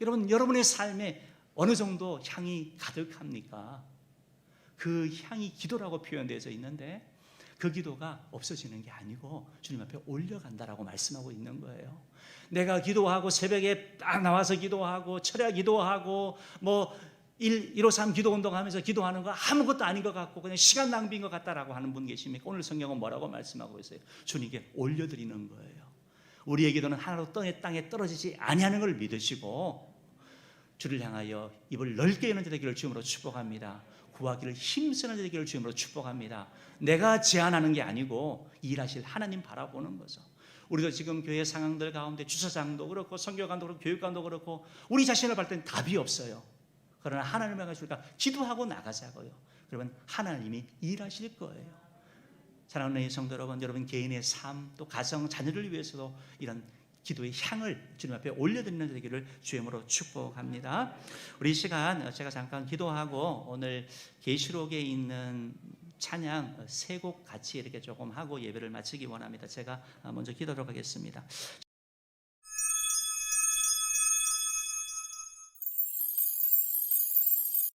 Speaker 1: 여러분의 삶에 어느 정도 향이 가득합니까? 그 향이 기도라고 표현되어 있는데 그 기도가 없어지는 게 아니고 주님 앞에 올려간다라고 말씀하고 있는 거예요. 내가 기도하고 새벽에 딱 나와서 기도하고 철야 기도하고 153 기도 운동하면서 기도하는 거 아무것도 아닌 것 같고 그냥 시간 낭비인 것 같다라고 하는 분 계십니까? 오늘 성경은 뭐라고 말씀하고 있어요? 주님께 올려드리는 거예요. 우리의 기도는 하나로 땅에 떨어지지 아니하는 걸 믿으시고 주를 향하여 입을 넓게 여는 자 되기를 주님으로 축복합니다. 구하기를 힘쓰는 자 되기를 주님으로 축복합니다. 내가 제안하는 게 아니고 일하실 하나님 바라보는 거죠. 우리도 지금 교회 상황들 가운데 주차장도 그렇고 선교관도 그렇고 교육관도 그렇고 우리 자신을 볼 때는 답이 없어요. 그러나 하나님을 가지고 기도하고 나가자고요. 그러면 하나님이 일하실 거예요. 사랑하는 성도 여러분, 여러분 개인의 삶 또 가정 자녀를 위해서도 이런 기도의 향을 주님 앞에 올려드리는 되기를 주님으로 축복합니다. 우리 시간 제가 잠깐 기도하고 오늘 계시록에 있는 찬양 세 곡 같이 이렇게 조금 하고 예배를 마치기 원합니다. 제가 먼저 기도하도록 하겠습니다.